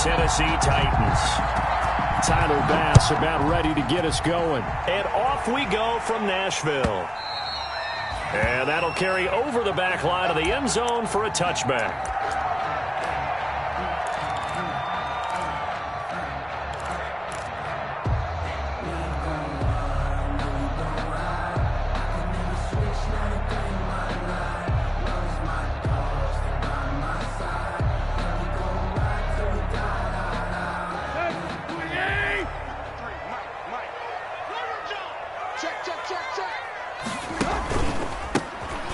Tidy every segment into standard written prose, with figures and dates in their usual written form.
Tennessee Titans. Tyler Bass about ready to get us going. And off we go from Nashville. And that'll carry over the back line of the end zone for a touchback.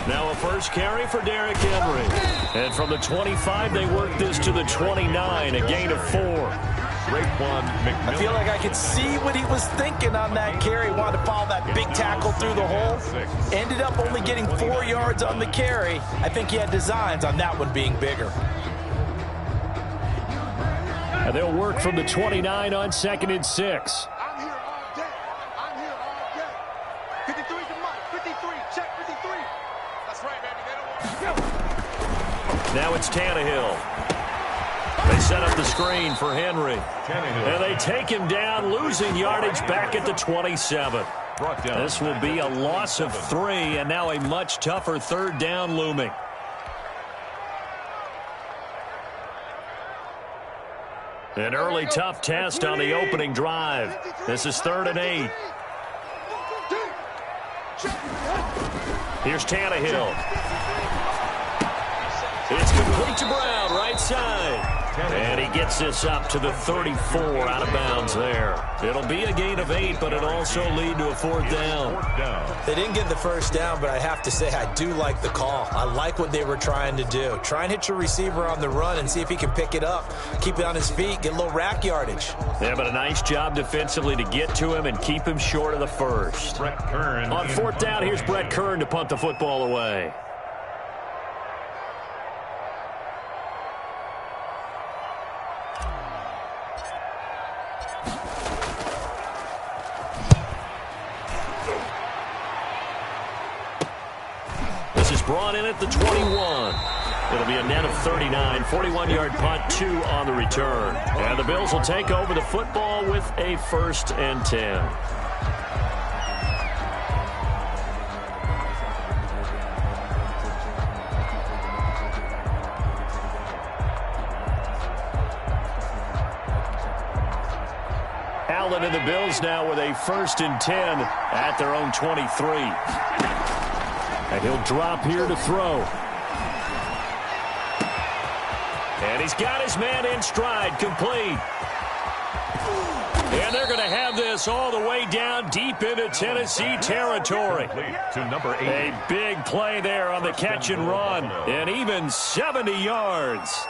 Now a first carry for Derrick Henry. And from the 25, they work this to the 29, a gain of 4. I feel like I could see what he was thinking on that carry. Wanted to follow that big tackle through the hole. Ended up only getting 4 yards on the carry. I think he had designs on that one being bigger. And they'll work from the 29 on 2nd and 6. I'm here all day. I'm here all day. 53 to Mike. 53. Check 53. That's right, baby. They don't want to go. Now it's Tannehill. They set up the screen for Henry. And they take him down, losing yardage back at the 27. This will be a loss of 3, and now a much tougher 3rd down looming. An early tough test on the opening drive. This is 3rd and 8. Here's Tannehill. It's complete to Brown, right side. And he gets this up to the 34, out of bounds there. It'll be a gain of 8, but it'll also lead to a 4th down. They didn't get the first down, but I have to say I do like the call. I like what they were trying to do. Try and hit your receiver on the run and see if he can pick it up. Keep it on his feet, get a little rack yardage. Yeah, but a nice job defensively to get to him and keep him short of the first. On 4th down, here's Brett Kern to punt the football away. Brought in at the 21. It'll be a net of 39, 41-yard punt, 2 on the return. And the Bills will take over the football with a 1st and 10. Allen and the Bills now with a 1st and 10 at their own 23. And he'll drop here to throw. And he's got his man in stride, complete. And they're going to have this all the way down deep into Tennessee territory. To number 8. A big play there on the catch and run. And even 70 yards.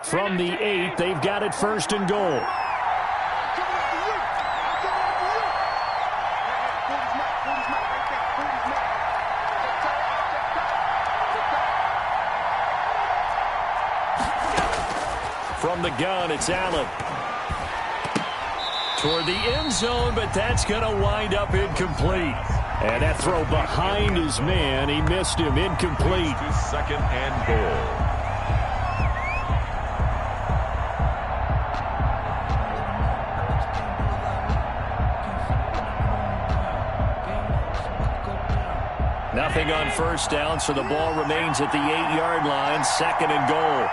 From the 8, they've got it 1st and goal. From the gun, it's Allen. Toward the end zone, but that's going to wind up incomplete. And that throw behind his man, he missed him, incomplete. 2nd and goal. Nothing on 1st down, so the ball remains at the 8-yard line, 2nd and goal.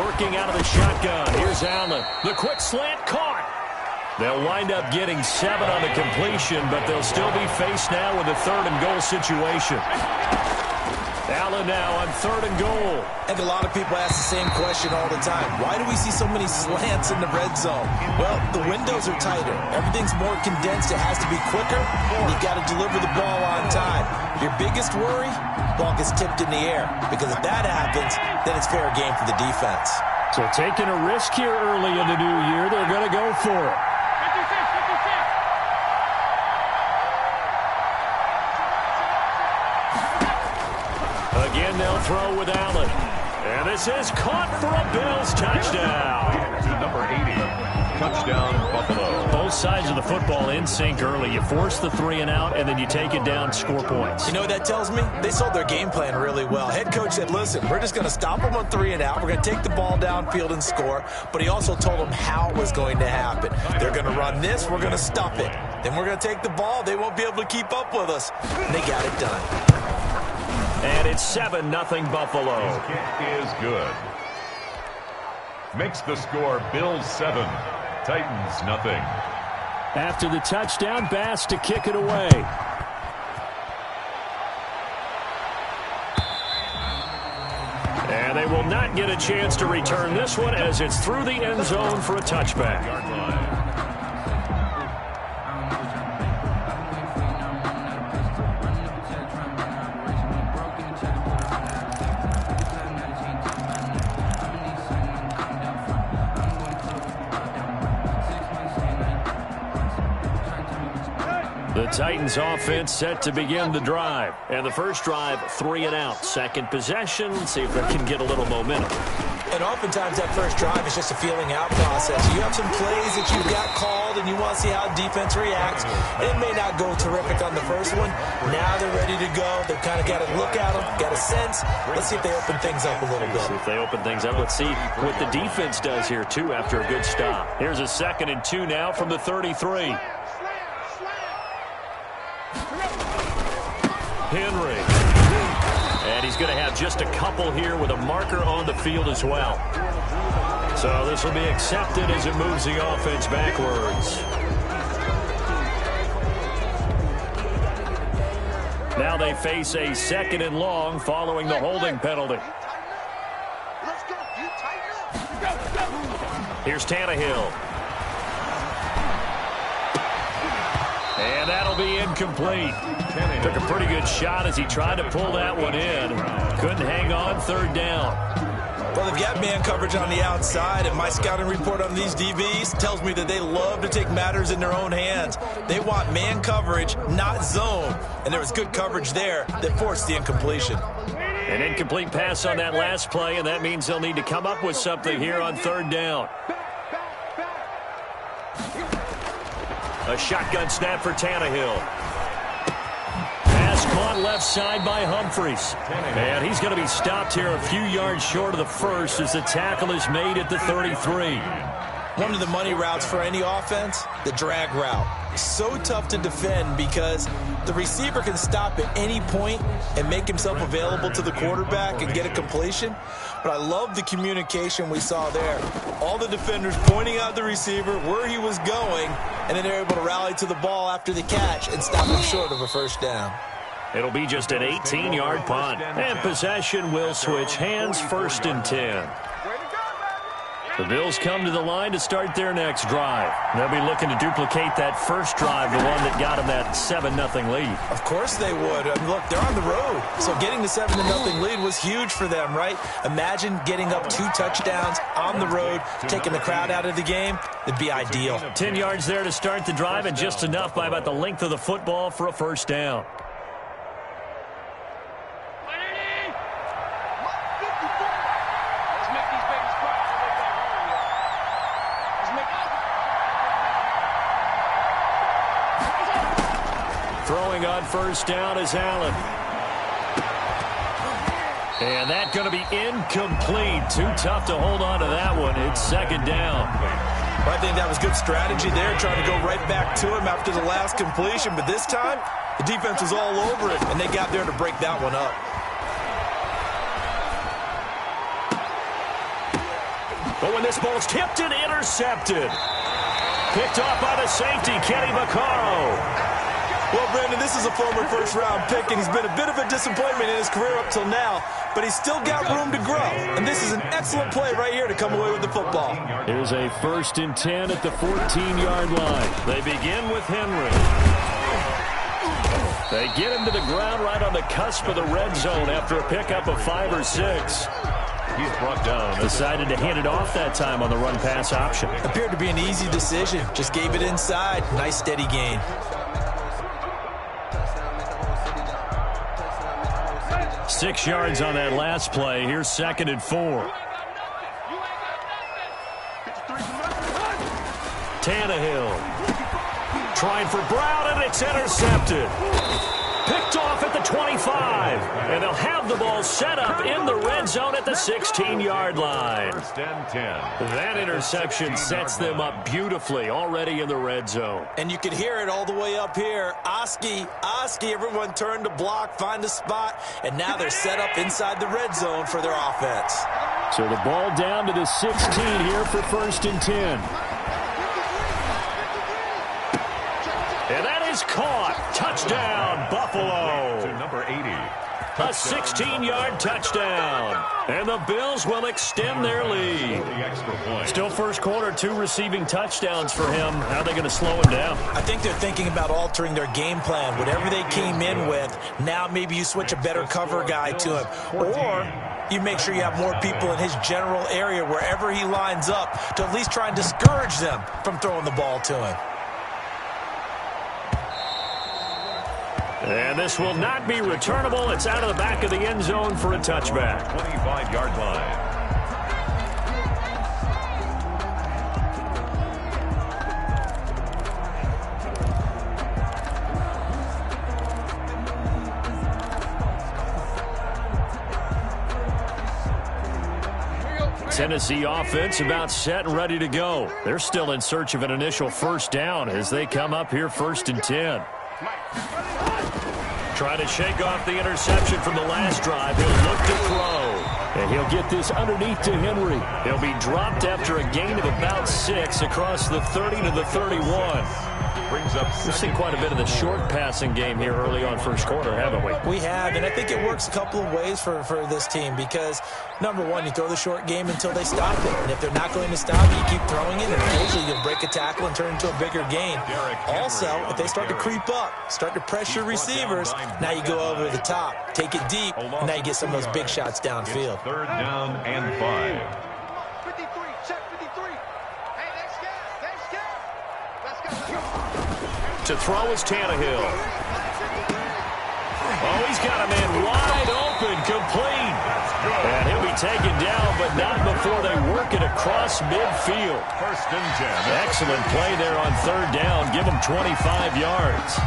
Working out of the shotgun, here's Allen. The quick slant caught. They'll wind up getting 7 on the completion, but they'll still be faced now with a 3rd and goal situation. Allen now on 3rd and goal. I think a lot of people ask the same question all the time. Why do we see so many slants in the red zone? Well, the windows are tighter. Everything's more condensed. It has to be quicker, and you've got to deliver the ball on time. Your biggest worry? Ball gets tipped in the air, because if that happens, then it's fair game for the defense. So taking a risk here early in the new year, they're going to go for it. Again, they'll throw with Allen. And this is caught for a Bills touchdown. To number 80. Touchdown, Buffalo. Both sides of the football in sync early. You force the 3 and out, and then you take it down, score points. You know what that tells me? They sold their game plan really well. Head coach said, listen, we're just going to stop them on 3 and out. We're going to take the ball downfield and score. But he also told them how it was going to happen. They're going to run this. We're going to stop it. Then we're going to take the ball. They won't be able to keep up with us. And they got it done. And it's 7-0 Buffalo. His kick is good. Makes the score Bills 7, Titans nothing. After the touchdown, Bass to kick it away. And they will not get a chance to return this one as it's through the end zone for a touchback. The Titans offense set to begin the drive. And the first drive, 3 and out. Second possession, let's see if they can get a little momentum. And oftentimes that first drive is just a feeling out process. You have some plays that you've got called and you want to see how defense reacts. It may not go terrific on the first one. Now they're ready to go. They've kind of got to look at them, got a sense. Let's see if they open things up a little bit. See if they open things up. Let's see what the defense does here, too, after a good stop. Here's a 2nd and 2 now from the 33. Henry. And he's going to have just a couple here with a marker on the field as well. So this will be accepted as it moves the offense backwards. Now they face a 2nd and long following the holding penalty. Here's Tannehill. And that'll be incomplete. Took a pretty good shot as he tried to pull that one in. Couldn't hang on, 3rd down. Well, they've got man coverage on the outside, and my scouting report on these DBs tells me that they love to take matters in their own hands. They want man coverage, not zone. And there was good coverage there that forced the incompletion. An incomplete pass on that last play, and that means they'll need to come up with something here on 3rd down. A shotgun snap for Tannehill. Pass caught left side by Humphries. And he's going to be stopped here a few yards short of the first as the tackle is made at the 33. One of the money routes for any offense, the drag route. So tough to defend because the receiver can stop at any point and make himself available to the quarterback and get a completion. But I love the communication we saw there. All the defenders pointing out the receiver, where he was going, and then they're able to rally to the ball after the catch and stop him short of a 1st down. It'll be just an 18-yard punt. And possession will switch hands, 1st and 10. The Bills come to the line to start their next drive. They'll be looking to duplicate that first drive, the one that got them that 7-0 lead. Of course they would. I mean, look, they're on the road. So getting the 7-0 lead was huge for them, right? Imagine getting up 2 touchdowns on the road, taking the crowd out of the game. It'd be ideal. 10 yards there to start the drive, and just enough by about the length of the football for a 1st down. Throwing on 1st down is Allen. And that's going to be incomplete. Too tough to hold on to that one. It's 2nd down. Well, I think that was good strategy there, trying to go right back to him after the last completion. But this time, the defense was all over it, and they got there to break that one up. But when this ball's tipped and intercepted. Picked off by the safety, Kenny Vaccaro. Well, Brandon, this is a former 1st-round pick, and he's been a bit of a disappointment in his career up till now, but he's still got room to grow. And this is an excellent play right here to come away with the football. Here's a 1st and 10 at the 14-yard line. They begin with Henry. They get him to the ground right on the cusp of the red zone after a pickup of 5 or 6. He's brought down. Decided to hand it off that time on the run-pass option. Appeared to be an easy decision. Just gave it inside. Nice, steady gain. 6 yards on that last play. Here's 2nd and 4. Tannehill trying for Brown, and it's intercepted. Picked off at the 25. And they'll have the ball set up in the red zone at the 16-yard line. 1st and 10. That interception sets them up beautifully already in the red zone. And you can hear it all the way up here. Oski, everyone turned to block, find a spot, and now they're set up inside the red zone for their offense. So the ball down to the 16 here for 1st and 10. And that is caught. Touchdown, Buffalo. To number 80. A 16-yard touchdown. And the Bills will extend their lead. The extra point. Still first quarter, 2 receiving touchdowns for him. How are they going to slow him down? I think they're thinking about altering their game plan. Whatever they came in with, now maybe you switch a better cover guy to him. Or you make sure you have more people in his general area wherever he lines up to at least try and discourage them from throwing the ball to him. And this will not be returnable. It's out of the back of the end zone for a touchback. 25-yard line. Tennessee offense about set and ready to go. They're still in search of an initial first down as they come up here 1st and 10. Trying to shake off the interception from the last drive. He'll look to throw. And he'll get this underneath to Henry. He'll be dropped after a gain of about 6 across the 30 to the 31. Brings up We've seen quite a bit of the short passing game here early on first quarter, haven't we? We have, and I think it works a couple of ways for this team because, number one, you throw the short game until they stop it. And if they're not going to stop it, you keep throwing it, and occasionally you'll break a tackle and turn into a bigger gain. Also, if they start to creep up, start to pressure receivers, now you go over the top, take it deep, and now you get some of those big shots downfield. 3rd down and 5. 53, check 53. Hey, next guy. Let's go. To throw is Tannehill. Oh, he's got a man wide open, complete. And he'll be taken down, but not before they work it across midfield. 1st and 10. Excellent play there on 3rd down. Give them 25 yards.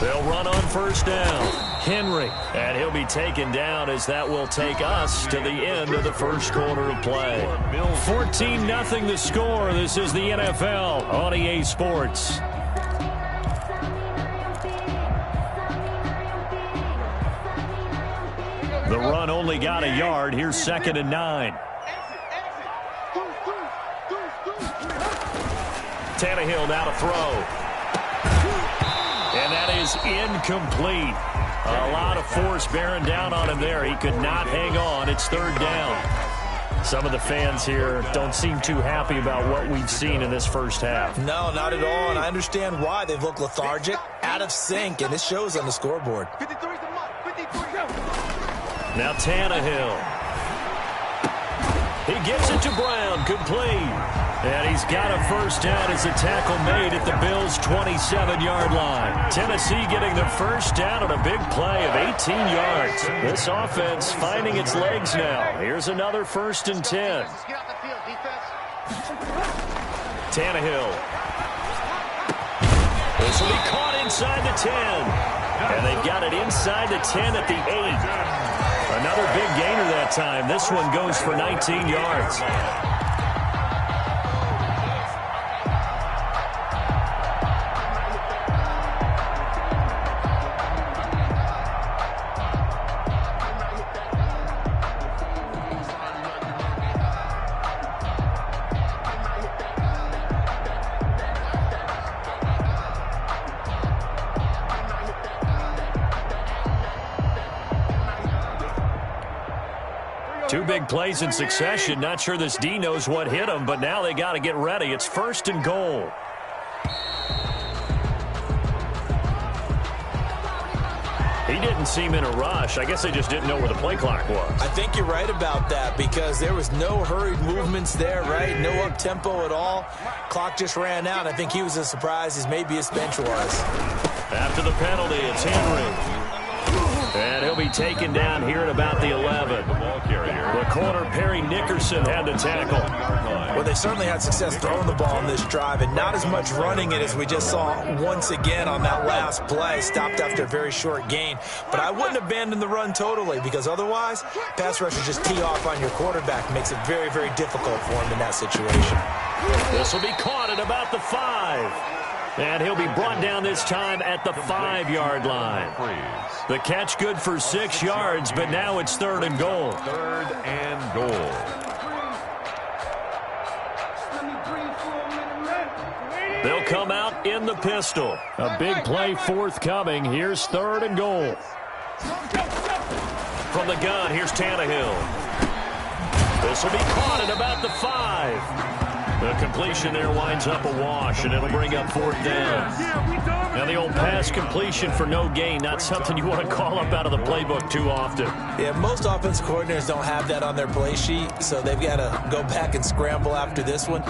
They'll run on 1st down. Henry, and he'll be taken down as that will take us to the end of the first quarter of play. 14-0 the score. This is the NFL on EA Sports. The run only got a yard. Here's 2nd and 9. Tannehill now to throw. And that is incomplete. A lot of force bearing down on him there. He could not hang on. It's 3rd down. Some of the fans here don't seem too happy about what we've seen in this first half. No, not at all, and I understand why. They've looked lethargic, out of sync, and it shows on the scoreboard. 53's the mark. 53. Now Tannehill. He gives it to Brown, complete. And he's got a first down as a tackle made at the Bills' 27-yard line. Tennessee getting the first down on a big play of 18 yards. This offense finding its legs now. Here's another 1st and 10. Get off the field, defense. Tannehill. This will be caught inside the 10. And they've got it inside the 10 at the 8. Another big gainer that time. This one goes for 19 yards. Two big plays in succession. Not sure this D knows what hit him, but now they got to get ready. It's 1st and goal. He didn't seem in a rush. I guess they just didn't know where the play clock was. I think you're right about that because there was no hurried movements there, right? No up-tempo at all. Clock just ran out. I think he was as surprised as maybe his bench was. After the penalty, it's Henry. And he'll be taken down here at about the 11. The corner, Perry Nickerson, had to tackle. Well, they certainly had success throwing the ball in this drive, and not as much running it as we just saw once again on that last play. Stopped after a very short gain. But I wouldn't abandon the run totally because otherwise, pass rushers just tee off on your quarterback. Makes it very, very difficult for him in that situation. This will be caught at about the 5. And he'll be brought down this time at the 5-yard line. The catch good for 6 yards, but now it's 3rd and goal. 3rd and goal. They'll come out in the pistol. A big play forthcoming. Here's 3rd and goal. From the gun, here's Tannehill. This will be caught at about the 5. The completion there winds up a wash, and it'll bring up 4th down. Now, the old pass completion for no gain, not something you want to call up out of the playbook too often. Yeah, most offense coordinators don't have that on their play sheet, so they've got to go back and scramble after this one.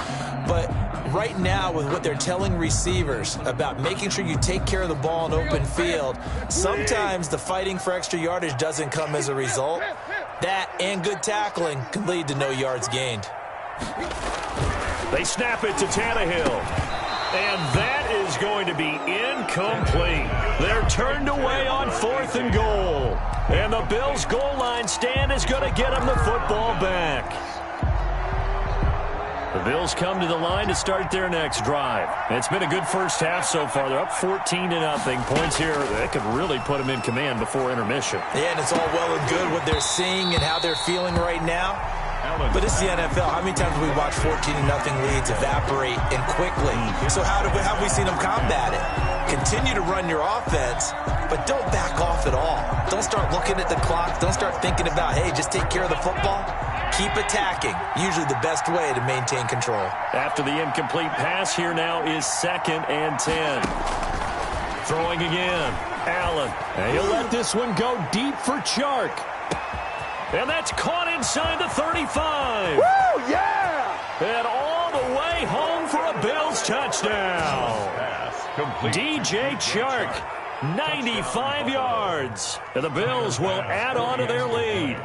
But right now, with what they're telling receivers about making sure you take care of the ball in open field, sometimes the fighting for extra yardage doesn't come as a result. That and good tackling can lead to no yards gained. They snap it to Tannehill. And that is going to be incomplete. They're turned away on 4th and goal. And the Bills' goal line stand is going to get them the football back. The Bills come to the line to start their next drive. It's been a good first half so far. They're up 14-0. Points here, that could really put them in command before intermission. Yeah, and it's all well and good what they're seeing and how they're feeling right now. But it's the NFL. How many times have we watched 14-0 leads evaporate and quickly? So how have we seen them combat it? Continue to run your offense, but don't back off at all. Don't start looking at the clock. Don't start thinking about, hey, just take care of the football. Keep attacking. Usually the best way to maintain control. After the incomplete pass, here now is 2nd and 10. Throwing again. Allen. And he'll let this one go deep for Chark. And that's caught inside the 35. Woo, yeah! And all the way home for a Bills touchdown. DJ Chark, 95 yards. And the Bills will add on to their lead.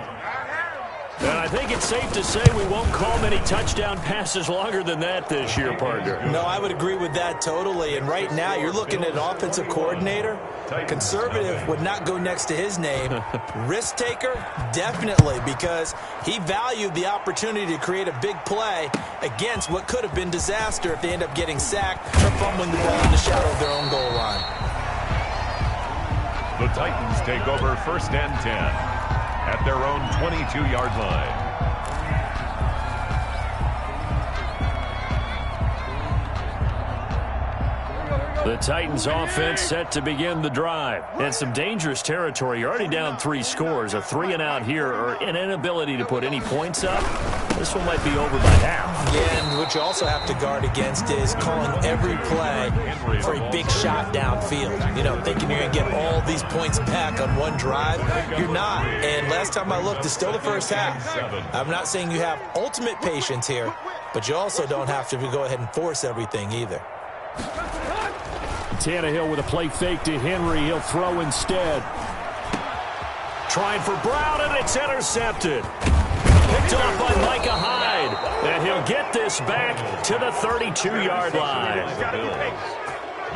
And I think it's safe to say we won't call many touchdown passes longer than that this year, partner. No, I would agree with that totally. And right now, you're looking at an offensive coordinator. Conservative would not go next to his name. Risk taker, definitely, because he valued the opportunity to create a big play against what could have been disaster if they end up getting sacked or fumbling the ball in the shadow of their own goal line. The Titans take over 1st and 10. At their own 22-yard line. The Titans offense set to begin the drive. And some dangerous territory. You're already down 3 scores. A 3-and-out here or an inability to put any points up. This one might be over by half. Yeah, and what you also have to guard against is calling every play for a big shot downfield. You know, thinking you're going to get all these points back on one drive. You're not. And last time I looked, it's still the first half. I'm not saying you have ultimate patience here, but you also don't have to go ahead and force everything either. Tannehill with a play fake to Henry. He'll throw instead. Trying for Brown, and it's intercepted. Picked off by Micah Hyde. And he'll get this back to the 32-yard line.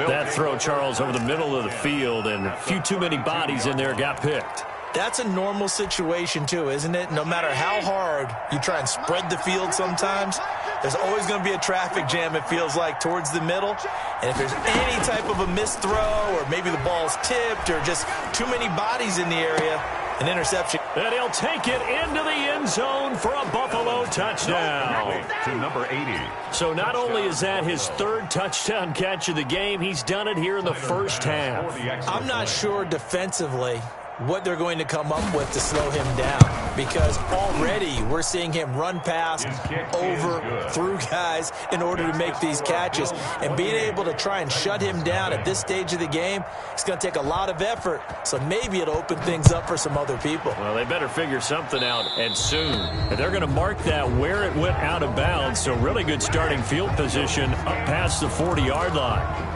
That throw, Charles, over the middle of the field, and a few too many bodies in there got picked. That's a normal situation, too, isn't it? No matter how hard you try and spread the field sometimes, there's always going to be a traffic jam, it feels like, towards the middle. And if there's any type of a missed throw or maybe the ball's tipped or just too many bodies in the area, an interception. And he'll take it into the end zone for a Buffalo touchdown. To number 80. So not only is that his 3rd touchdown catch of the game, he's done it here in the first half. I'm not sure defensively what they're going to come up with to slow him down, because already we're seeing him run past, over, through guys in order to make these catches. And being able to try and shut him down at this stage of the game, it's going to take a lot of effort, so maybe it'll open things up for some other people. Well, they better figure something out, and soon. And they're going to mark that where it went out of bounds, so really good starting field position up past the 40-yard line.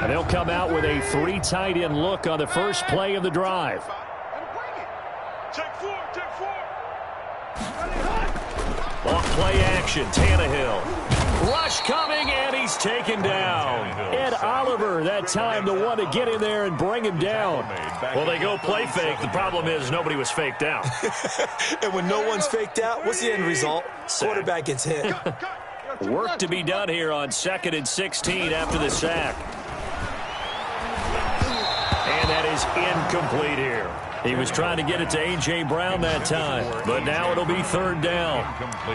And they'll come out with a 3 tight end look on the first play of the drive. Off play action, Tannehill. Rush coming, and he's taken down. Ed Oliver, that time the one to get in there and bring him down. Well, they go play fake. The problem is nobody was faked out. And when no one's faked out, what's the end result? Quarterback gets hit. Work to be done here on 2nd and 16 after the sack. And that is incomplete here. He was trying to get it to A.J. Brown that time, but now it'll be 3rd down.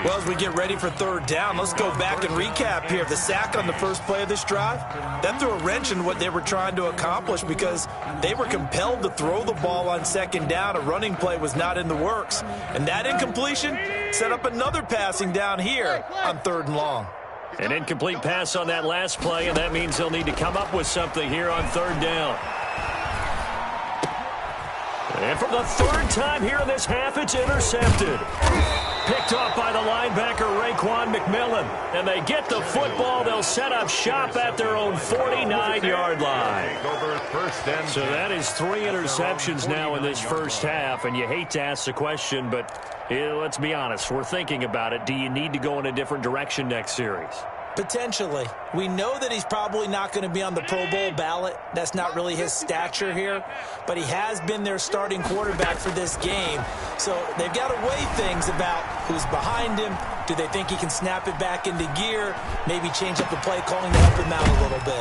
Well, as we get ready for 3rd down, let's go back and recap here. The sack on the first play of this drive, that threw a wrench in what they were trying to accomplish because they were compelled to throw the ball on 2nd down. A running play was not in the works. And that incompletion set up another passing down here on 3rd and long. An incomplete pass on that last play, and that means they'll need to come up with something here on 3rd down. And for the 3rd time here in this half, it's intercepted. Picked off by the linebacker, Raekwon McMillan. And they get the football. They'll set up shop at their own 49-yard line. So that is 3 interceptions now in this first half. And you hate to ask the question, but let's be honest. We're thinking about it. Do you need to go in a different direction next series? Potentially. We know that he's probably not going to be on the Pro Bowl ballot. That's not really his stature here. But he has been their starting quarterback for this game. So they've got to weigh things about who's behind him. Do they think he can snap it back into gear? Maybe change up the play calling to help him out a little bit.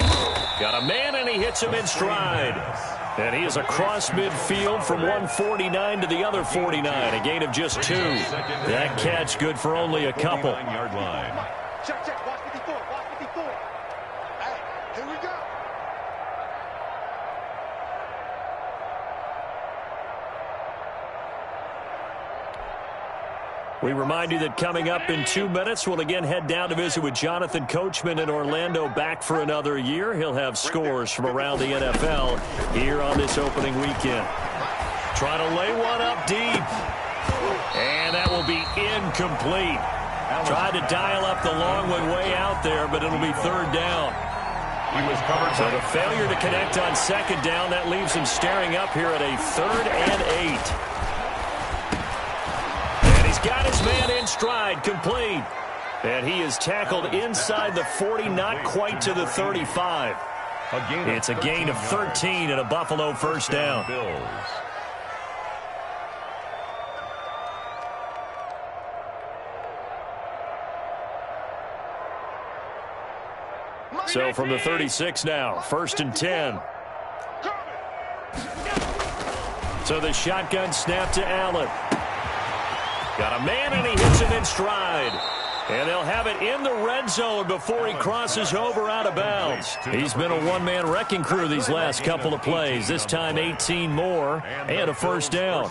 Got a man, and he hits him in stride. And he is across midfield from 149 to the other 49. A gain of just 2. That catch good for only a couple. Check, check. Watch 54. Watch 54. Hey, here we go. We remind you that coming up in 2 minutes, we'll again head down to visit with Jonathan Coachman in Orlando, back for another year. He'll have scores from around the NFL here on this opening weekend. Trying to lay one up deep. And that will be incomplete. Tried to dial up the long one way out there, but it'll be 3rd down. He was covered. So the failure to connect on 2nd down, that leaves him staring up here at a 3rd and 8. And he's got his man in stride, complete. And he is tackled inside the 40, not quite to the 35. It's a gain of 13 and a Buffalo 1st down. So from the 36 now, 1st and 10. So the shotgun snap to Allen. Got a man, and he hits him in stride. And they'll have it in the red zone before he crosses over out of bounds. He's been a one-man wrecking crew these last couple of plays. This time 18 more and a 1st down.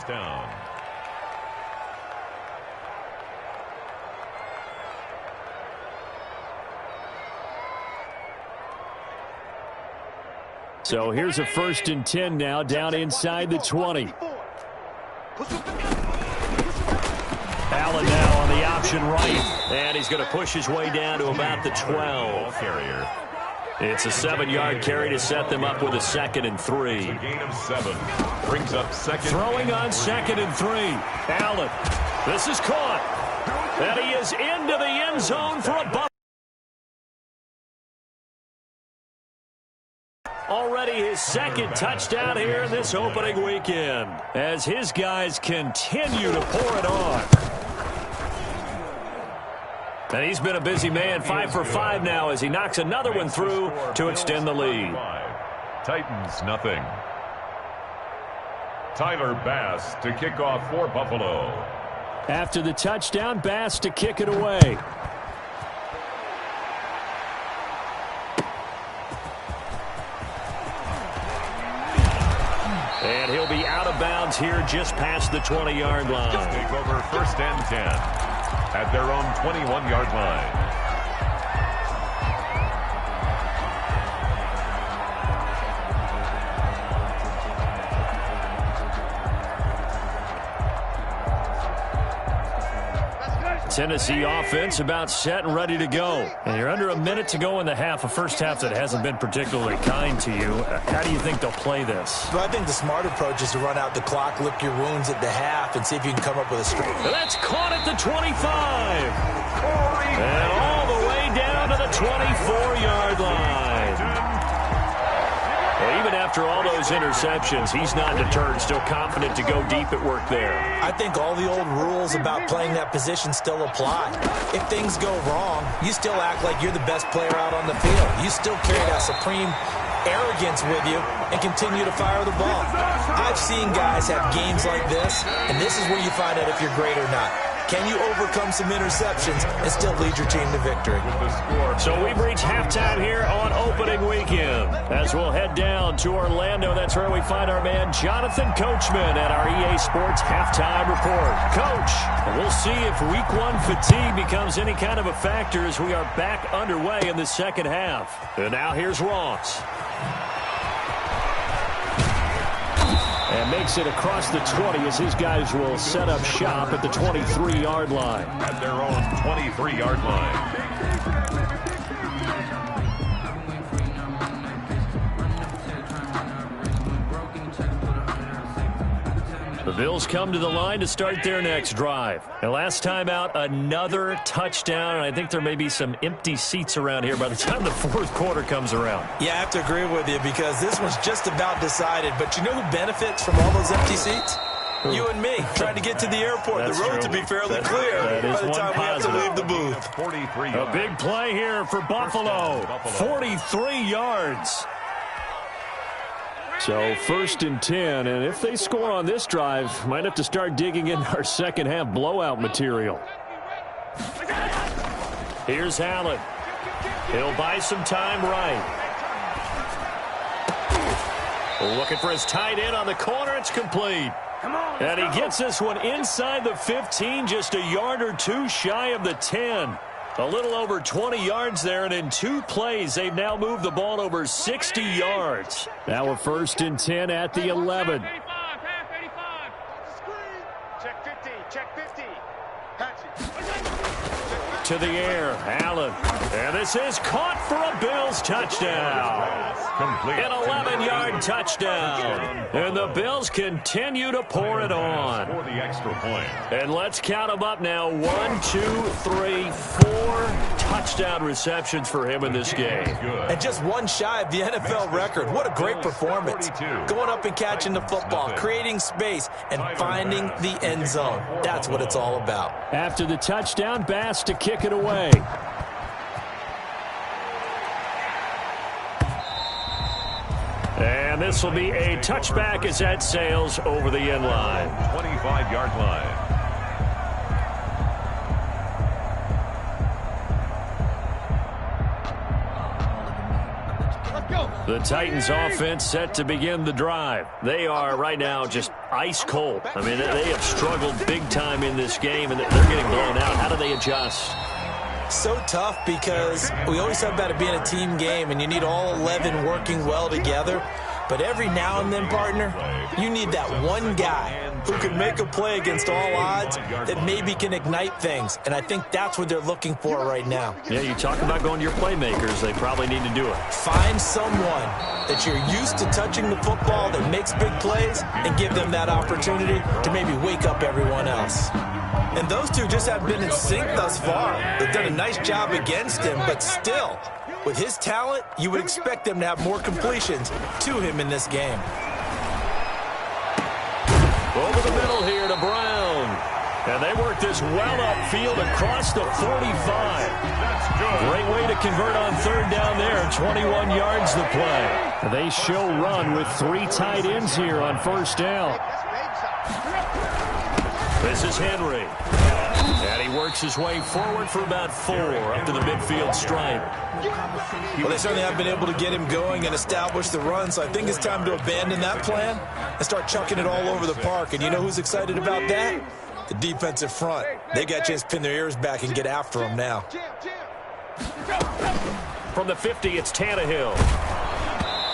So here's a 1st and 10 now, down inside the 20. Allen now on the option right, and he's going to push his way down to about the 12. It's a 7-yard carry to set them up with a 2nd and 3. It's a gain of 7. Brings up 2nd. Throwing on 2nd and 3. Allen. This is caught. And he is into the end zone for a bump. Already his 2nd touchdown here in this opening weekend, as his guys continue to pour it on. And he's been a busy man, 5 for 5 now, as he knocks another one through to extend the lead. Titans, nothing. Tyler Bass to kick off for Buffalo. After the touchdown, Bass to kick it away. And he'll be out of bounds here just past the 20-yard line. Take over 1st and 10 at their own 21-yard line. Tennessee offense about set and ready to go. And you're under a minute to go in the half, a first half that hasn't been particularly kind to you. How do you think they'll play this? Well, I think the smart approach is to run out the clock, lick your wounds at the half, and see if you can come up with a strike. That's caught at the 25. And all the way down to the 24-yard line. Well, even after all those interceptions, he's not deterred, still confident to go deep at work there. I think all the old rules about playing that position still apply. If things go wrong, you still act like you're the best player out on the field. You still carry that supreme arrogance with you and continue to fire the ball. I've seen guys have games like this, and this is where you find out if you're great or not. Can you overcome some interceptions and still lead your team to victory? So we've reached halftime here on opening weekend. As we'll head down to Orlando, that's where we find our man Jonathan Coachman at our EA Sports Halftime Report. Coach, we'll see if Week 1 fatigue becomes any kind of a factor as we are back underway in the second half. And now here's Ross. And makes it across the 20 as his guys will set up shop at the 23-yard line. At their own 23-yard line. The Bills come to the line to start their next drive. And last time out, another touchdown. And I think there may be some empty seats around here by the time the fourth quarter comes around. Yeah, I have to agree with you because this one's just about decided. But you know who benefits from all those empty seats? You and me, trying to get to the airport. That's the road true. to be fairly clear by the time we have to leave the booth. 43 A big play here for Buffalo. 43 yards. So 1st and 10, and if they score on this drive, might have to start digging in our second half blowout material. Here's Allen. He'll buy some time right. Looking for his tight end on the corner. It's complete. And he gets this one inside the 15, just a yard or two shy of the 10. A little over 20 yards there, and in 2 plays, they've now moved the ball over 60 yards. Now a 1st and 10 at the 11. Check 50, check 50. To the air, Allen. And this is caught for a Bills touchdown. Complete. An 11-yard touchdown. And the Bills continue to pour it on. For the extra point. And let's count them up now. 1, 2, 3, 4 touchdown receptions for him in this game. Good. And just one shy of the NFL record. What a great performance. 42. Going up and catching the football, creating space, and finding the end zone. That's what it's all about. After the touchdown, Bass to kick it away. And this will be a touchback as that sails over the end line. 25-yard line. The Titans offense set to begin the drive. They are right now just ice cold. I mean, they have struggled big time in this game, and they're getting blown out. How do they adjust? So tough because we always talk about it being a team game, and you need all 11 working well together. But every now and then, partner, you need that one guy who can make a play against all odds that maybe can ignite things. And I think that's what they're looking for right now. Yeah, you talk about going to your playmakers. They probably need to do it. Find someone that you're used to touching the football that makes big plays and give them that opportunity to maybe wake up everyone else. And those two just haven't been in sync thus far. They've done a nice job against him, but still, with his talent, you would expect them to have more completions to him in this game. Over the middle here to Brown. And they work this well upfield across the 45. Great way to convert on third down there. 21 yards the play. They show run with 3 tight ends here on first down. This is Henry. And he works his way forward for about 4 up to the midfield stripe. Well, they certainly have been able to get him going and establish the run, so I think it's time to abandon that plan and start chucking it all over the park. And you know who's excited about that? The defensive front. They got a chance to pin their ears back and get after him now. From the 50, it's Tannehill.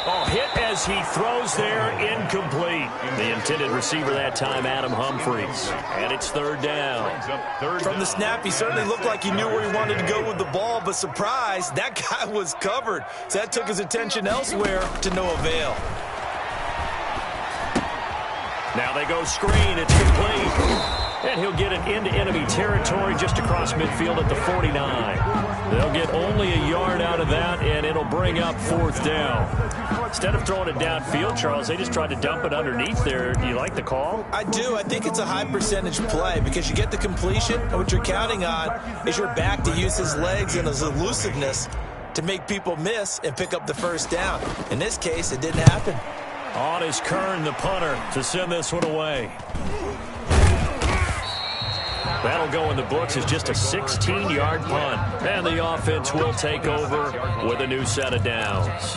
Oh, hit as he throws there, incomplete. The intended receiver that time, Adam Humphries. And it's 3rd down. From the snap, he certainly looked like he knew where he wanted to go with the ball, but surprise, that guy was covered. So that took his attention elsewhere to no avail. Now they go screen. It's complete. And he'll get it into enemy territory just across midfield at the 49. They'll get only a yard out of that, and it'll bring up 4th down. Instead of throwing it downfield, Charles, they just tried to dump it underneath there. Do you like the call? I do. I think it's a high percentage play because you get the completion, and what you're counting on is your back to use his legs and his elusiveness to make people miss and pick up the 1st down. In this case, it didn't happen. On is Kern, the punter, to send this one away. That'll go in the books as just a 16-yard punt. And the offense will take over with a new set of downs.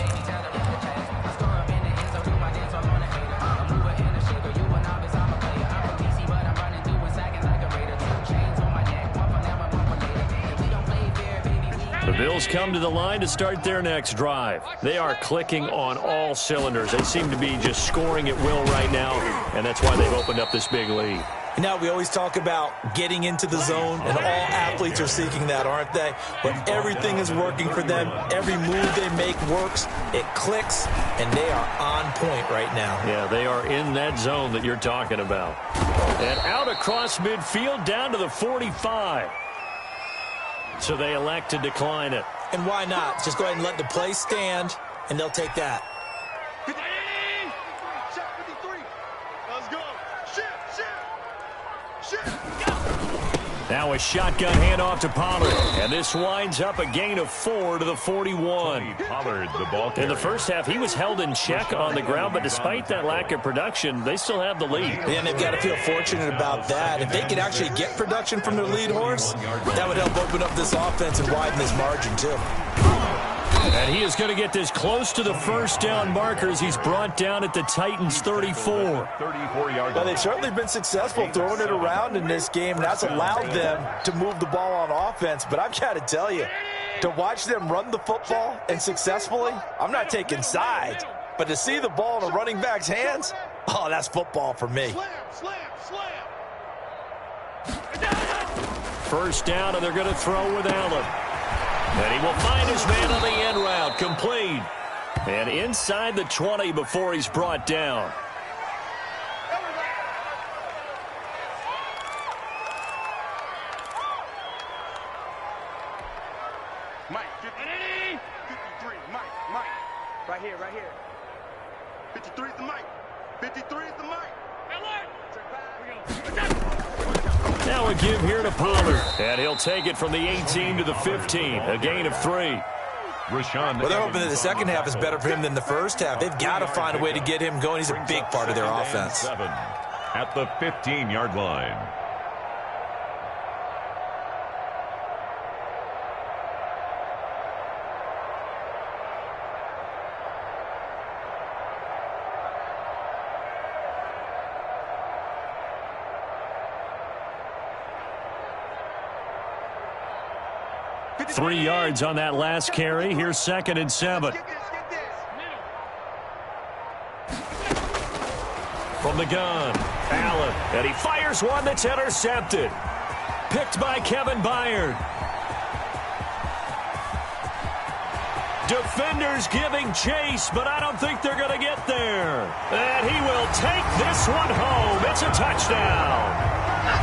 The Bills come to the line to start their next drive. They are clicking on all cylinders. They seem to be just scoring at will right now, and that's why they've opened up this big lead. Now, we always talk about getting into the zone, and all athletes are seeking that, aren't they? But everything is working for them. Every move they make works. It clicks, and they are on point right now. Yeah, they are in that zone that you're talking about. And out across midfield down to the 45. So they elect to decline it. And why not? Just go ahead and let the play stand, and they'll take that. Now a shotgun handoff to Pollard. And this winds up a gain of 4 to the 41. Pollard, the ball carrier. In the first half, he was held in check on the ground, but despite that lack of production, they still have the lead. And they've got to feel fortunate about that. If they could actually get production from their lead horse, that would help open up this offense and widen this margin, too. And he is going to get this close to the 1st down markers. He's brought down at the Titans' 34. 34-yard. Well, they've certainly been successful throwing it around in this game, and that's allowed them to move the ball on offense. But I've got to tell you, to watch them run the football and successfully, I'm not taking sides, but to see the ball in a running back's hands, oh, that's football for me. First down, and they're going to throw with Allen. And he will find his man on the end route, complete. And inside the 20 before he's brought down. Mike, 53, Mike. Right here. 53 is the Mike. 53 is the Mike. Now a give here to Pollard. And he'll take it from the 18 to the 15. A gain of 3. Rashawn. Well, they're hoping that the second half is better for him than the first half. They've got to find a way to get him going. He's a big part of their offense. 7 at the 15-yard line. Three yards on that last carry. Here's 2nd and 7. From the gun, Allen. And he fires one that's intercepted. Picked by Kevin Byard. Defenders giving chase, but I don't think they're going to get there. And he will take this one home. It's a touchdown.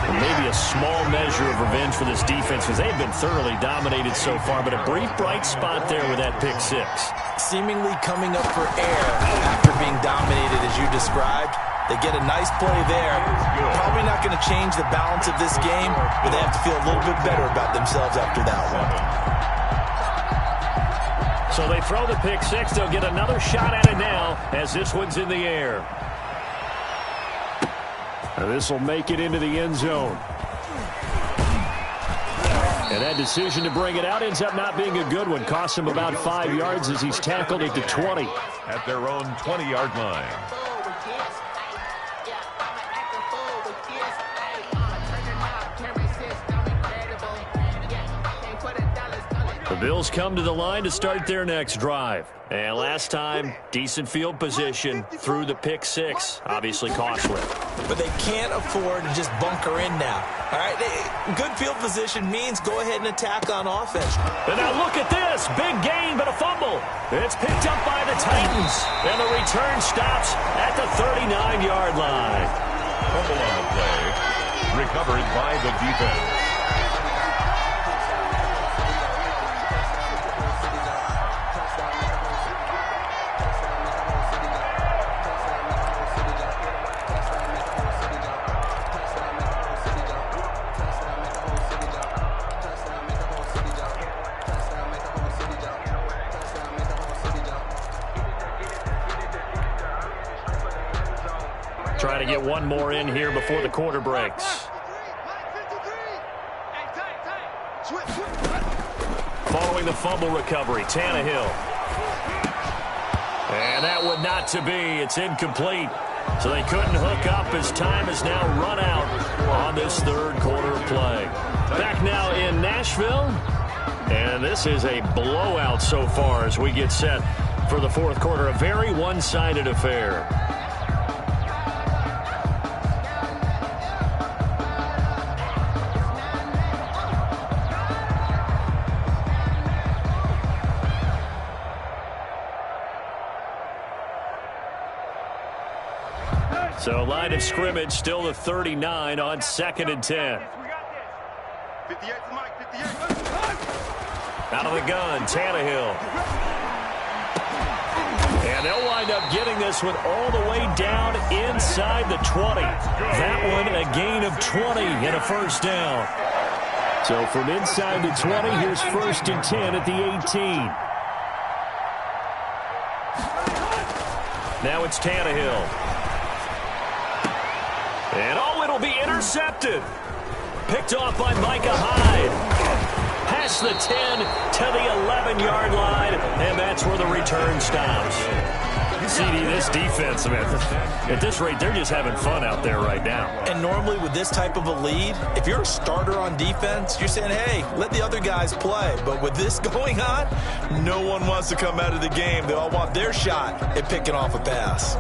Maybe a small measure of revenge for this defense because they've been thoroughly dominated so far, but a brief bright spot there with that pick 6. Seemingly coming up for air after being dominated as you described. They get a nice play there. Probably not going to change the balance of this game, but they have to feel a little bit better about themselves after that one. So they throw the pick 6. They'll get another shot at it now as this one's in the air. And this will make it into the end zone. And that decision to bring it out ends up not being a good one. Costs him about 5 yards as he's tackled at the 20. At their own 20-yard line. The Bills come to the line to start their next drive. And last time, decent field position through the pick six. Obviously costly. But they can't afford to just bunker in now. All right, good field position means go ahead and attack on offense. And now look at this. Big gain, but a fumble. It's picked up by the Titans. And the return stops at the 39-yard line. Fumble on the play. Recovered by the defense. Trying to get one more in here before the quarter breaks. Following the fumble recovery, Tannehill. And that would not to be. It's incomplete. So they couldn't hook up as time has now run out on this third quarter play. Back now in Nashville. And this is a blowout so far as we get set for the fourth quarter. A very one-sided affair. So line of scrimmage still the 39 on 2nd and 10. Out of the gun, Tannehill. And they'll wind up getting this one all the way down inside the 20. That one a gain of 20 and a first down. So from inside the 20, here's 1st and 10 at the 18. Now it's Tannehill. And it'll be intercepted. Picked off by Micah Hyde. Past the 10 to the 11-yard line, and that's where the return stops. CD, this defense, man, at this rate, they're just having fun out there right now. And normally with this type of a lead, if you're a starter on defense, you're saying, hey, let the other guys play. But with this going on, no one wants to come out of the game. They all want their shot at picking off a pass.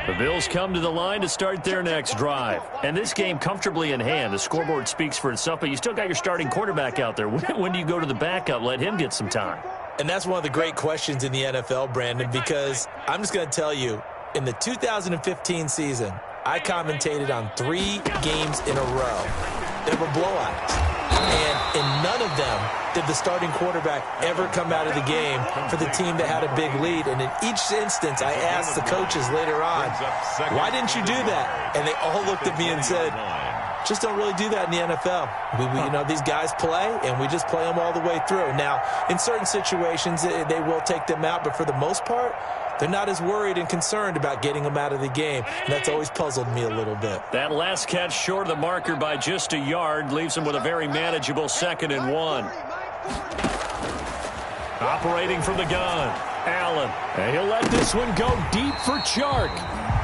The Bills come to the line to start their next drive. And this game comfortably in hand. The scoreboard speaks for itself, but you still got your starting quarterback out there. When do you go to the backup? Let him get some time. And that's one of the great questions in the NFL, Brandon, because I'm just going to tell you, in the 2015 season, I commentated on 3 games in a row. They were blowouts. And in none of them did the starting quarterback ever come out of the game for the team that had a big lead. And in each instance, I asked the coaches later on, why didn't you do that? And they all looked at me and said, just don't really do that in the NFL. You know, these guys play, and we just play them all the way through. Now, in certain situations, they will take them out, but for the most part, they're not as worried and concerned about getting them out of the game. And that's always puzzled me a little bit. That last catch short of the marker by just a yard leaves him with a very manageable 2nd and 1. Operating from the gun, Allen. And he'll let this one go deep for Chark.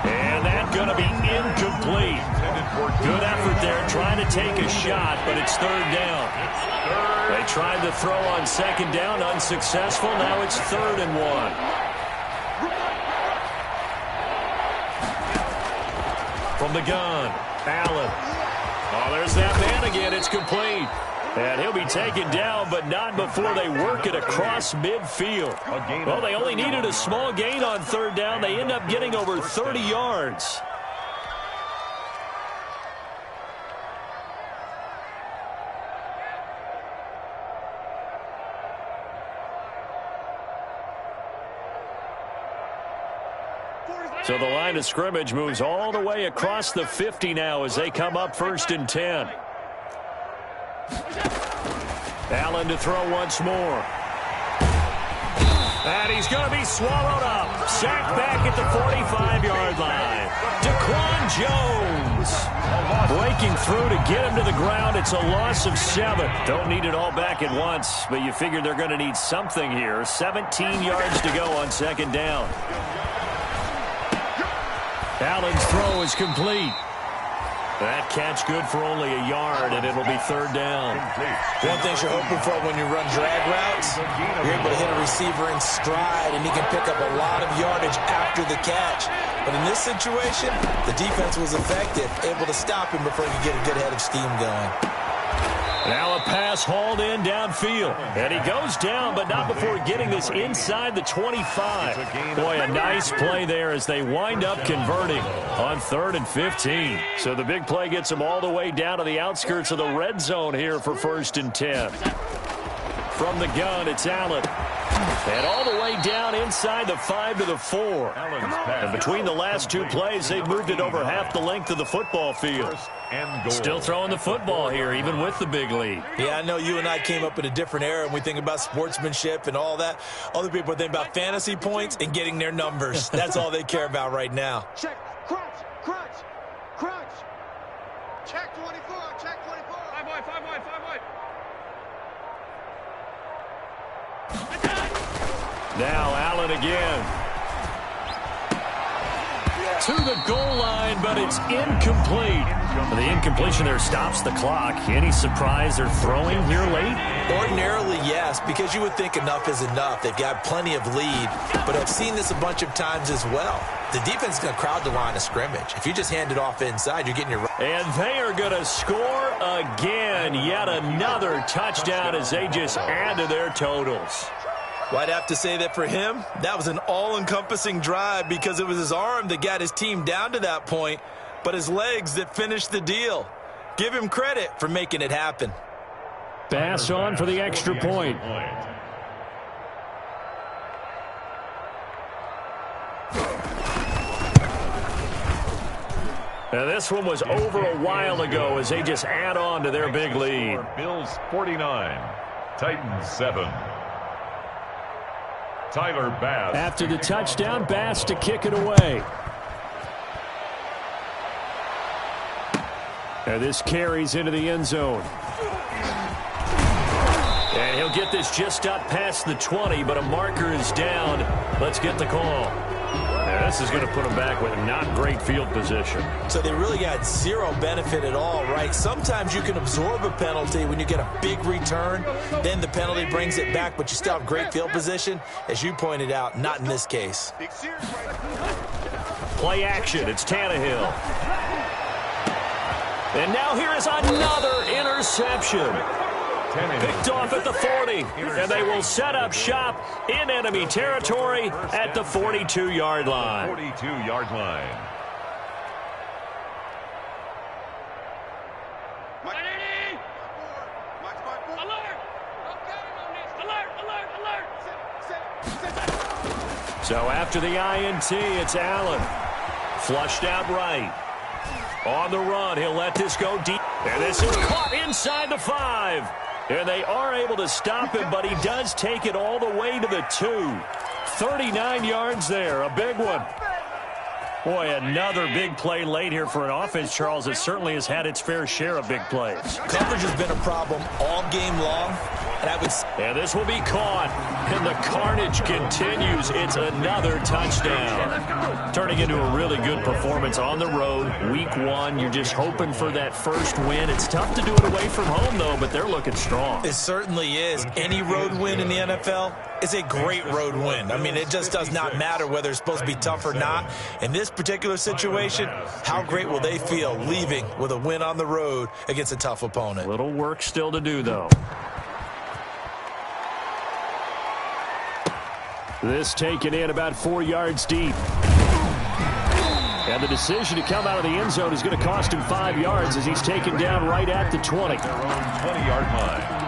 And that's going to be incomplete. Good effort there trying to take a shot, but it's 3rd down. They tried to throw on 2nd down, unsuccessful. Now it's 3rd and 1. From the gun, Allen. Oh, there's that man again. It's complete. And he'll be taken down, but not before they work it across midfield. Well, they only needed a small gain on 3rd down. They end up getting over 30 yards. So the line of scrimmage moves all the way across the 50 now as they come up 1st and 10. Allen to throw once more. And he's going to be swallowed up. Sacked back at the 45-yard line. Daquan Jones breaking through to get him to the ground. It's a loss of 7. Don't need it all back at once, but you figure they're going to need something here. 17 yards to go on second down. Allen's throw is complete. That catch good for only a yard, and it'll be third down. One thing you're hoping for when you run drag routes, you're able to hit a receiver in stride, and he can pick up a lot of yardage after the catch. But in this situation, the defense was effective, able to stop him before he could get a good head of steam going. Now a pass hauled in downfield. And he goes down, but not before getting this inside the 25. Boy, a nice play there as they wind up converting on 3rd and 15. So the big play gets them all the way down to the outskirts of the red zone here for 1st and 10. From the gun, it's Allen. And all the way down inside the 5 to the 4. And between the last two plays, they've moved it over half the length of the football field. Still throwing the football here, even with the big lead. Yeah, I know you and I came up in a different era, and we think about sportsmanship and all that. Other people think about fantasy points and getting their numbers. That's all they care about right now. Check, crunch, crunch, crunch. Check 24, check 24. 5 wide, 5 wide, 5 wide. Now Allen again. To the goal line, but it's incomplete. The incompletion there stops the clock. Any surprise they're throwing here late? Ordinarily, yes, because you would think enough is enough. They've got plenty of lead, but I've seen this a bunch of times as well. The defense is going to crowd the line of scrimmage. If you just hand it off inside, you're getting your... And they are going to score again. Yet another touchdown as they just add to their totals. Well, I'd have to say that for him, that was an all-encompassing drive because it was his arm that got his team down to that point, but his legs that finished the deal. Give him credit for making it happen. Pass on for the extra point. Now this one was over a while ago as they just add on to their big lead. Bills 49, Titans 7. Tyler Bass. After the touchdown, Bass to kick it away. And this carries into the end zone. And he'll get this just up past the 20, but a marker is down. Let's get the call. Now this is going to put them back with not great field position. So they really got zero benefit at all, right? Sometimes you can absorb a penalty when you get a big return. Then the penalty brings it back, but you still have great field position. As you pointed out, not in this case. Play action. It's Tannehill. And now here is another interception. Picked off at the 40, and they will set up shop in enemy territory at the 42-yard line. 42-yard line. So after the INT, it's Allen. Flushed out right. On the run, he'll let this go deep. And this is caught inside the 5. And they are able to stop him, but he does take it all the way to the 2. 39 yards there, a big one. Boy, another big play late here for an offense, Charles. It certainly has had its fair share of big plays. Coverage has been a problem all game long. And this will be caught. And the carnage continues. It's another touchdown. Turning into a really good performance on the road. Week 1, you're just hoping for that first win. It's tough to do it away from home, though, but they're looking strong. It certainly is. Any road win in the NFL is a great road win. I mean, it just does not matter whether it's supposed to be tough or not. In this particular situation, how great will they feel leaving with a win on the road against a tough opponent? Little work still to do, though. This taken in about 4 yards deep. And the decision to come out of the end zone is going to cost him 5 yards as he's taken down right at the 20. Their own 20-yard line.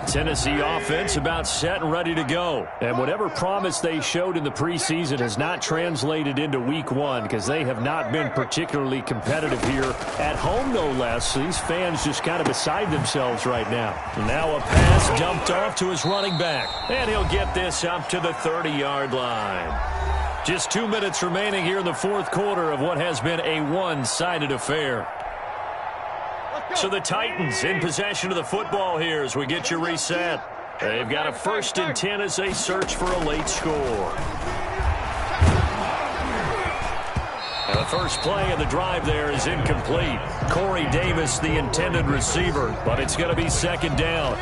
Tennessee offense about set and ready to go. And whatever promise they showed in the preseason has not translated into week one because they have not been particularly competitive here at home, no less. So these fans just kind of beside themselves right now. Now a pass dumped off to his running back. And he'll get this up to the 30-yard line. Just 2 minutes remaining here in the fourth quarter of what has been a one-sided affair. So the Titans in possession of the football here as we get you reset. They've got a 1st and 10 as they search for a late score. And the first play of the drive there is incomplete. Corey Davis, the intended receiver, but it's going to be 2nd down.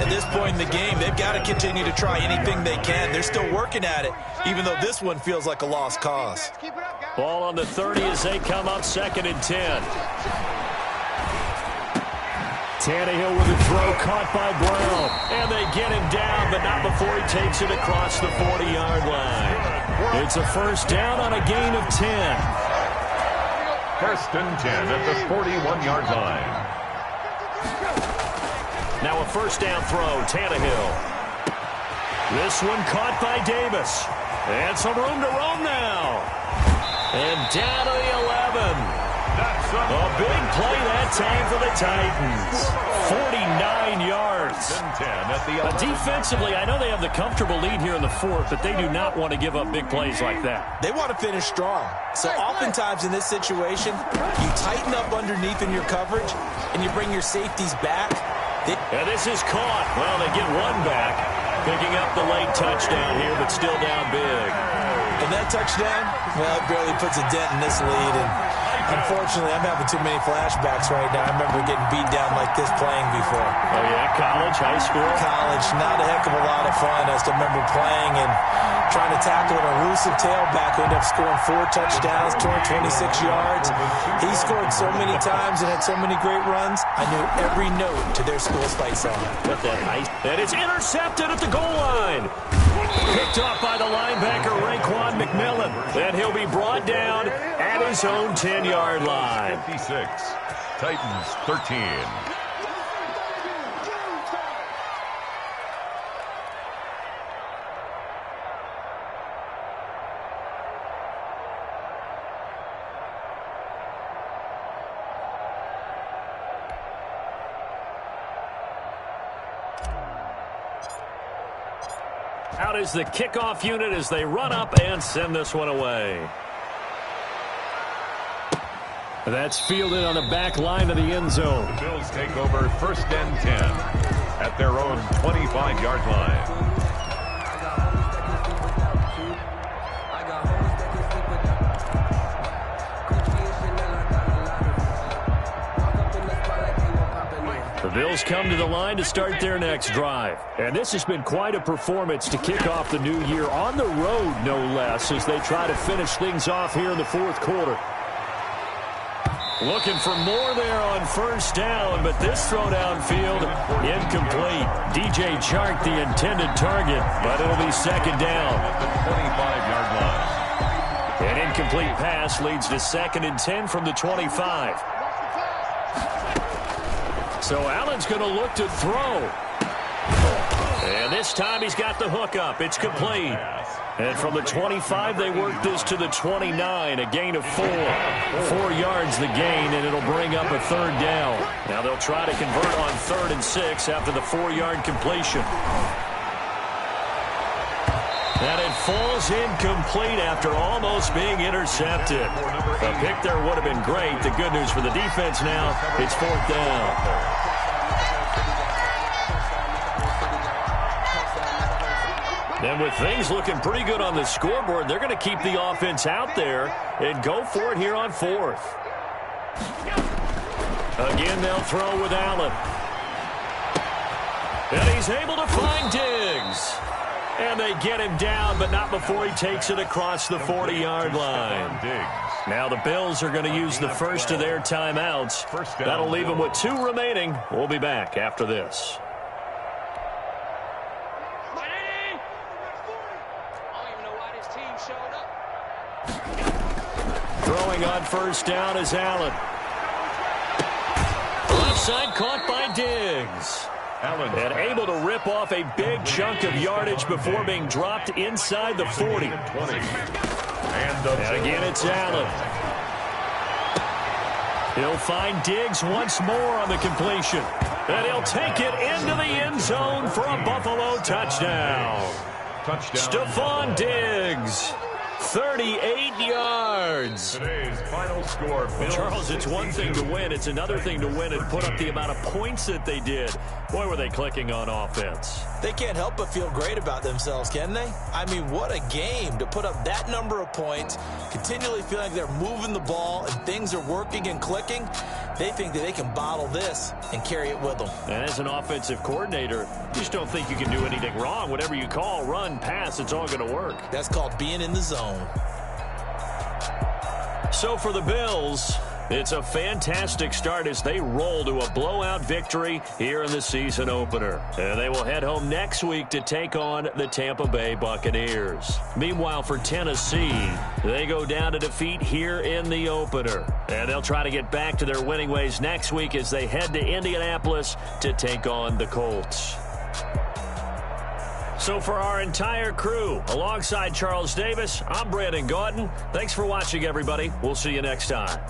At this point in the game, they've got to continue to try anything they can. They're still working at it, even though this one feels like a lost cause. Ball on the 30 as they come up 2nd and 10. Tannehill with a throw caught by Brown. And they get him down, but not before he takes it across the 40-yard line. It's a 1st down on a gain of 10. 1st and 10 at the 41-yard line. Now a 1st down throw, Tannehill. This one caught by Davis. And some room to roam now. And down to the 11. A big play that time for the Titans. 49 yards. Defensively, I know they have the comfortable lead here in the fourth, but they do not want to give up big plays like that. They want to finish strong. So oftentimes in this situation, you tighten up underneath in your coverage, and you bring your safeties back. And this is caught. Well, they get one back, picking up the late touchdown here, but still down big. And that touchdown, well, it barely puts a dent in this lead. And unfortunately, I'm having too many flashbacks right now. I remember getting beat down like this playing before. Oh, yeah? College, high school? College. Not a heck of a lot of fun. I still remember playing and trying to tackle an elusive tailback who ended up scoring 4 touchdowns, 226 yards. He scored so many times and had so many great runs, I knew every note to their school's fight song. And it's intercepted at the goal line. Picked off by the linebacker, Raekwon McMillan. Then he'll be brought down at his own 10-yard line. 56. Titans 13. Out is the kickoff unit as they run up and send this one away. That's fielded on the back line of the end zone. The Bills take over 1st and 10 at their own 25-yard line. The Bills come to the line to start their next drive. And this has been quite a performance to kick off the new year on the road, no less, as they try to finish things off here in the fourth quarter. Looking for more there on 1st down, but this throw downfield incomplete. DJ Chark, the intended target, but it'll be 2nd down. At the 25-yard line. An incomplete pass leads to 2nd and 10 from the 25. So Allen's going to look to throw. And this time he's got the hook up. It's complete. And from the 25, they work this to the 29, a gain of 4. 4 yards the gain, and it'll bring up a 3rd down. Now they'll try to convert on 3rd and 6 after the 4-yard completion. And it falls incomplete after almost being intercepted. A pick there would have been great. The good news for the defense now, it's 4th down. And with things looking pretty good on the scoreboard, they're going to keep the offense out there and go for it here on 4th. Again, they'll throw with Allen. And he's able to find Diggs. And they get him down, but not before he takes it across the 40-yard line. Now the Bills are going to use the first of their timeouts. That'll leave them with 2 remaining. We'll be back after this. Throwing on 1st down is Allen. Offside caught by Diggs. And able to rip off a big chunk of yardage before being dropped inside the 40. And again, it's Allen. He'll find Diggs once more on the completion. And he'll take it into the end zone for a Buffalo touchdown. Stephon Diggs, 38 yards. Today's final score. Well, Charles, it's one thing to win. It's another thing to win and put up the amount of points that they did. Boy, were they clicking on offense. They can't help but feel great about themselves, can they? I mean, what a game to put up that number of points, continually feeling like they're moving the ball and things are working and clicking. They think that they can bottle this and carry it with them. And as an offensive coordinator, you just don't think you can do anything wrong. Whatever you call, run, pass, it's all going to work. That's called being in the zone. So for the Bills, it's a fantastic start as they roll to a blowout victory here in the season opener. And they will head home next week to take on the Tampa Bay Buccaneers. Meanwhile, for Tennessee, they go down to defeat here in the opener. And they'll try to get back to their winning ways next week as they head to Indianapolis to take on the Colts. So for our entire crew, alongside Charles Davis, I'm Brandon Gaudin. Thanks for watching, everybody. We'll see you next time.